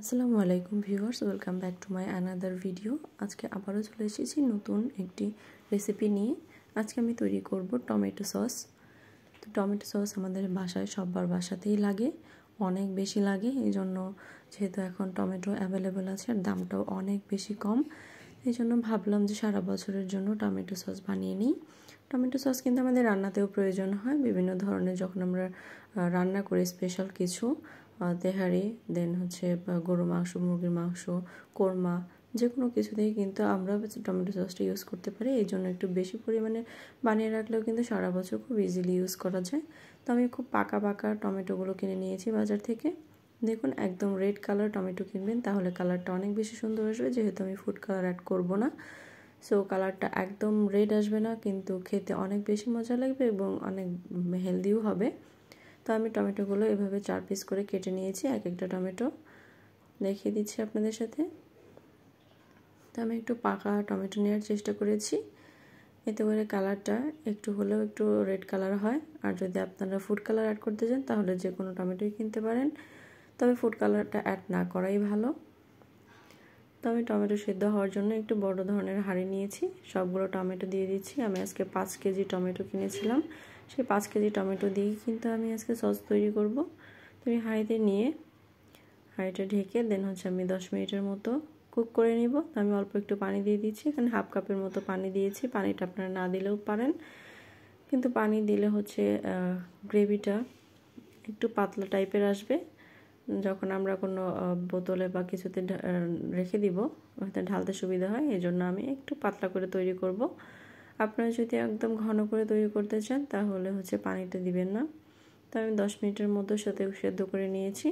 আসসালামু আলাইকুম viewers, welcome back to my another video. আজকে আবারও চলে এসেছি নতুন একটি রেসিপি নিয়ে। আজকে আমি তৈরি করব টমেটো সস। তো টমেটো সস আমাদের বাসায় সবার বাসাতেই লাগে, অনেক বেশি লাগে। এই জন্য যেহেতু এখন টমেটো অ্যাভেলেবেল আছে আর দামটাও অনেক বেশি কম, এই জন্য ভাবলাম যে সারা বছরের জন্য টমেটো সস বানিয়ে নিই। টমেটো সস কিন্তু আমাদের রান্নাতেও প্রয়োজন হয়, বিভিন্ন ধরনের যখন আমরা রান্না করি স্পেশাল কিছু তেহারি, দেন হচ্ছে গরু মাংস, মুরগির মাংস, কোরমা, যে কোনো কিছুতেই কিন্তু আমরা টমেটো সসটা ইউজ করতে পারি। এই জন্য একটু বেশি পরিমাণে বানিয়ে রাখলেও কিন্তু সারা বছর খুব ইজিলি ইউজ করা যায়। তো আমি খুব পাকা পাকা টমেটোগুলো কিনে নিয়েছি বাজার থেকে। দেখুন, একদম রেড কালার টমেটো কিনবেন, তাহলে কালারটা অনেক বেশি সুন্দর আসবে। যেহেতু আমি ফুড কালার অ্যাড করব না, সো কালারটা একদম রেড আসবে না, কিন্তু খেতে অনেক বেশি মজা লাগবে এবং অনেক হেলদিও হবে। তো আমি টমেটোগুলো এভাবে 4 পিস করে কেটে নিয়েছি। এক একটা টমেটো দেখিয়ে দিচ্ছি আপনাদের সাথে। তো আমি একটু পাকা টমেটো নেওয়ার চেষ্টা করেছি, এতে করে কালারটা একটু হলেও একটু রেড কালার হয়। আর যদি আপনারা ফুড কালার অ্যাড করতে চান তাহলে যে কোনো টমেটোই কিনতে পারেন, তবে ফুড কালারটা অ্যাড না করাই ভালো। তো আমি টমেটো সেদ্ধ হওয়ার জন্য একটু বড় ধরনের হাঁড়ি নিয়েছি, সবগুলো টমেটো দিয়ে দিচ্ছি। আমি আজকে 5 কেজি টমেটো কিনেছিলাম, সেই 5 কেজি টমেটো দিয়েই কিন্তু আমি আজকে সস তৈরি করব। তো আমি হাঁড়িতে নিয়ে হাঁড়িটা ঢেকে দেন হচ্ছে আমি 10 মিনিটের মতো কুক করে নিব। আমি অল্প একটু পানি দিয়ে দিচ্ছি, এখানে হাফ কাপের মতো পানি দিয়েছি। পানিটা আপনারা না দিলেও পারেন, কিন্তু পানি দিলে হচ্ছে গ্রেভিটা একটু পাতলা টাইপের আসবে। যখন আমরা কোনো বোতলে বা কিছুতে রেখে দিব, ওতে ঢালতে সুবিধা হয়, এই জন্য আমি একটু পাতলা করে তৈরি করব। আপনারা যদি একদম ঘন করে তৈরি করতে চান তাহলে হচ্ছে পানিটা দিবেন না। তো আমি 10 মিনিটের মধ্যে সেদ্ধ করে নিয়েছি।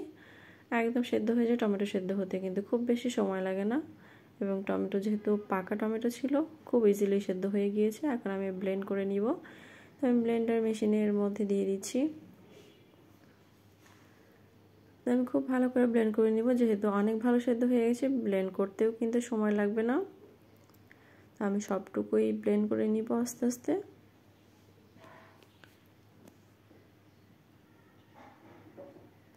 একদম সেদ্ধ হয়ে যায়। টমেটো সেদ্ধ হতে কিন্তু খুব বেশি সময় লাগে না, এবং টমেটো যেহেতু পাকা টমেটো ছিল খুব ইজিলি সেদ্ধ হয়ে গিয়েছে। এখন আমি ব্লেন্ড করে নিব। তো আমি ব্লেন্ডার মেশিনের মধ্যে দিয়ে দিচ্ছি। আমি খুব ভালো করে ব্লেন্ড করে নিব, যেহেতু অনেক ভালো সেদ্ধ হয়ে গেছে, ব্লেন্ড করতেও কিন্তু সময় লাগবে না। আমি সবটুকুই ব্লেন্ড করে নিব আস্তে আস্তে।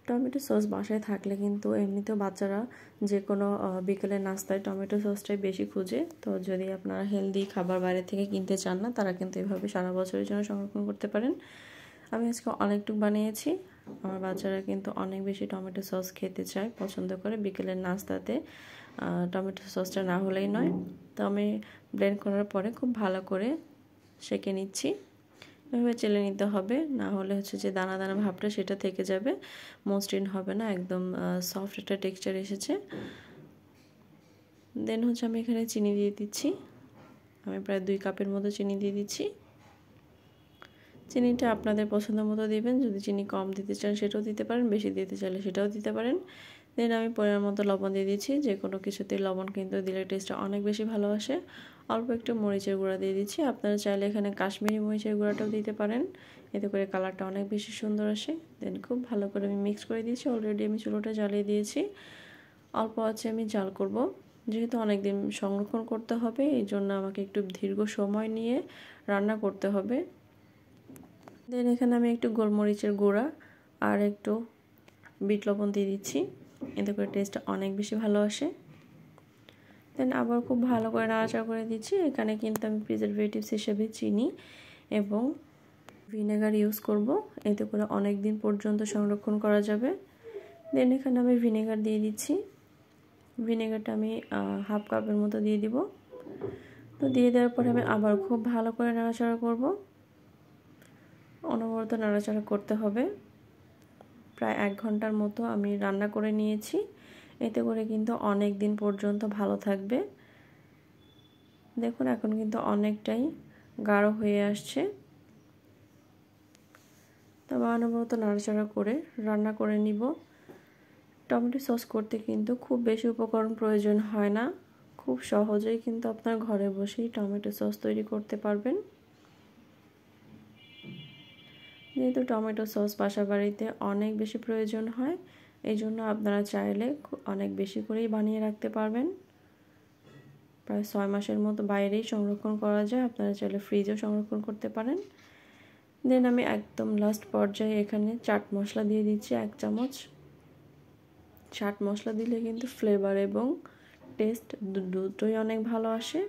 টমেটো সস বাসায় থাকলে কিন্তু এমনিতেও বাচ্চারা যে কোনো বিকেলের নাস্তায় টমেটো সসটাই বেশি খুঁজে। তো যদি আপনারা হেলদি খাবার বাইরে থেকে কিনতে চান না, তারা কিন্তু এভাবে সারা বছরের জন্য সংরক্ষণ করতে পারেন। আমি আজকে অনেকটুকু বানিয়েছি। আমার বাচ্চারা কিন্তু অনেক বেশি টমেটো সস খেতে চায়, পছন্দ করে। বিকেলের নাস্তাতে টমেটো সসটা না হলেই নয়। তো আমি ব্লেন্ড করার পরে খুব ভালো করে সেঁকে নিচ্ছি। এভাবে চেলে নিতে হবে, না হলে হচ্ছে যে দানা দানা ভাবটা সেটা থেকে যাবে, মসৃণ হবে না। একদম সফট একটা টেক্সচার এসেছে। দেন হচ্ছে আমি এখানে চিনি দিয়ে দিচ্ছি। আমি প্রায় 2 কাপের মতো চিনি দিয়ে দিচ্ছি। চিনিটা আপনাদের পছন্দ মতো দিবেন, যদি চিনি কম দিতে চান সেটাও দিতে পারেন, বেশি দিতে চাইলে সেটাও দিতে পারেন। দেন আমি পরিমাণ মতো লবণ দিয়ে দিচ্ছি। যে কোনো কিছুতে লবণ কিন্তু দিলে টেস্টটা অনেক বেশি ভালো আসে। অল্প একটু মরিচের গুঁড়া দিয়ে দিচ্ছি। আপনারা চাইলে এখানে কাশ্মীরি মরিচের গুঁড়াটাও দিতে পারেন, এতে করে কালারটা অনেক বেশি সুন্দর আসে। দেন খুব ভালো করে আমি মিক্স করে দিয়েছি। অলরেডি আমি চুলোটা জ্বালিয়ে দিয়েছি, অল্প আছে আমি জাল করব। যেহেতু অনেক দিন সংরক্ষণ করতে হবে, এই জন্য আমাকে একটু দীর্ঘ সময় নিয়ে রান্না করতে হবে। দেন এখানে আমি একটু গোলমরিচের গুঁড়া আর একটু বিট লবণ দিয়ে দিচ্ছি, এতে করে টেস্টটা অনেক বেশি ভালো আসে। দেন আবার খুব ভালো করে নাড়াচাড়া করে দিচ্ছি। এখানে কিন্তু আমি প্রিজারভেটিভস হিসেবে চিনি এবং ভিনেগার ইউজ করব, এতে করে অনেক দিন পর্যন্ত সংরক্ষণ করা যাবে। দেন এখানে আমি ভিনেগার দিয়ে দিচ্ছি। ভিনেগারটা আমি হাফ কাপের মতো দিয়ে দিব। তো দিয়ে দেওয়ার পরে আমি আবার খুব ভালো করে নাড়াচাড়া করব, অনবরত নাড়াচাড়া করতে হবে। প্রায় 1 ঘন্টার মতো আমি রান্না করে নিয়েছি, এতে করে কিন্তু অনেক দিন পর্যন্ত ভালো থাকবে। দেখুন এখন কিন্তু অনেকটাই গাঢ় হয়ে আসছে। তবে অনবরত নাড়াচাড়া করে রান্না করে নিব। টমেটো সস করতে কিন্তু খুব বেশি উপকরণ প্রয়োজন হয় না, খুব সহজেই কিন্তু আপনার ঘরে বসেই টমেটো সস তৈরি করতে পারবেন। যেহেতু টমেটো সস বাসা বাড়িতে অনেক বেশি প্রয়োজন হয়, এই জন্য আপনারা চাইলে অনেক বেশি করেই বানিয়ে রাখতে পারবেন। প্রায় 6 মাসের মতো বাইরেই সংরক্ষণ করা যায়, আপনারা চাইলে ফ্রিজেও সংরক্ষণ করতে পারেন। দেন আমি একদম লাস্ট পর্যায়ে এখানে চাট মশলা দিয়ে দিচ্ছি 1 চামচ। চাট মশলা দিলে কিন্তু ফ্লেভার এবং টেস্ট দুটোই অনেক ভালো আসে।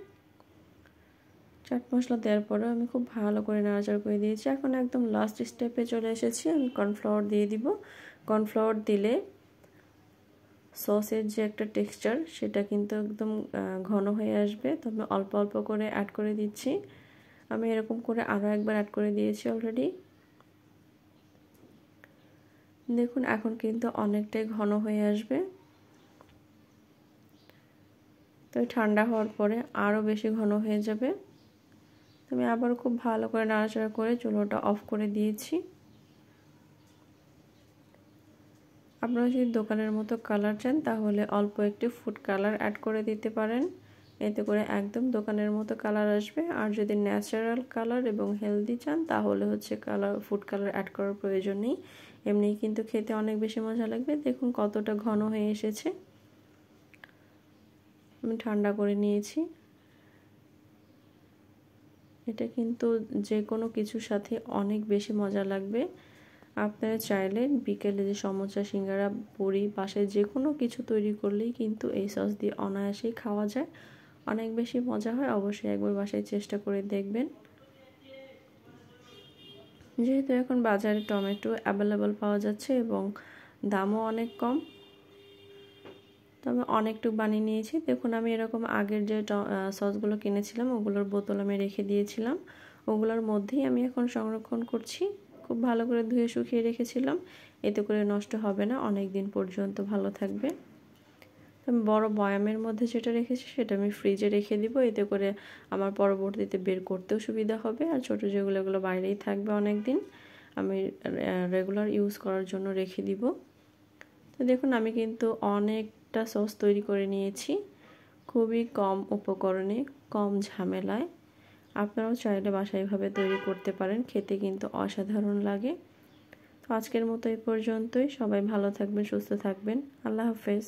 চাট মশলা দেওয়ার পরেও আমি খুব ভালো করে নাড়াচাড়া করে দিয়েছি। এখন একদম লাস্ট স্টেপে চলে এসেছি, আমি কর্নফ্লাওয়ার দিয়ে দিব। কর্নফ্লাওয়ার দিলে সসের যে একটা টেক্সচার সেটা কিন্তু একদম ঘন হয়ে আসবে। তো আমি অল্প অল্প করে অ্যাড করে দিচ্ছি। আমি এরকম করে আরও একবার অ্যাড করে দিয়েছি অলরেডি। দেখুন এখন কিন্তু অনেকটাই ঘন হয়ে আসবে। তো ঠান্ডা হওয়ার পরে আরও বেশি ঘন হয়ে যাবে। আমি আবার খুব ভালো করে নাড়াচাড়া করে চুলাটা অফ করে দিয়েছি। আপনারা যদি দোকানের মতো কালার চান তাহলে অল্প একটু ফুড কালার অ্যাড করে দিতে পারেন, এতে করে একদম দোকানের মতো কালার আসবে। আর যদি ন্যাচারাল কালার এবং হেলদি চান তাহলে হচ্ছে ফুড কালার অ্যাড করার প্রয়োজন নেই, এমনি কিন্তু খেতে অনেক বেশি মজা লাগবে। দেখুন কতটা ঘন হয়ে এসেছে। আমি ঠান্ডা করে নিয়েছি। এটা কিন্তু যে কোনো কিছুর সাথে অনেক বেশি মজা লাগবে। আপনারা চাইলে বিকেলে যে সমোসা, সিঙ্গারা, পুরি, বাসায় যে কোনো কিছু তৈরি করলেই কিন্তু এই সস দিয়ে অনায়াসেই খাওয়া যায়, অনেক বেশি মজা হয়। অবশ্যই একবার বাসায় চেষ্টা করে দেখবেন। যেহেতু এখন বাজারে টমেটো অ্যাভেলেবল পাওয়া যাচ্ছে এবং দামও অনেক কম, তো আমি অনেকটুকু বানিয়ে নিয়েছি। দেখুন আমি এরকম আগের যে সসগুলো কিনেছিলাম ওগুলোর বোতল আমি রেখে দিয়েছিলাম, ওগুলোর মধ্যেই আমি এখন সংরক্ষণ করছি। খুব ভালো করে ধুয়ে শুকিয়ে রেখেছিলাম, এতে করে নষ্ট হবে না, অনেক দিন পর্যন্ত ভালো থাকবে। আমি বড় বয়ামের মধ্যে যেটা রেখেছি সেটা আমি ফ্রিজে রেখে দিব, এতে করে আমার পরবর্তীতে বের করতেও সুবিধা হবে। আর ছোটো যেগুলো এগুলো বাইরেই থাকবে অনেক দিন, আমি রেগুলার ইউজ করার জন্য রেখে দিব। তো দেখুন আমি কিন্তু অনেকটা সস তৈরি করে নিয়েছি, খুবই কম উপকরণে, কম ঝামেলায়। আপনারাও চাইলে বাসায় এভাবে তৈরি করতে পারেন, খেতে কিন্তু অসাধারণ লাগে। তো আজকের মতো এই পর্যন্তই। সবাই ভালো থাকবেন, সুস্থ থাকবেন। আল্লাহ হাফেজ।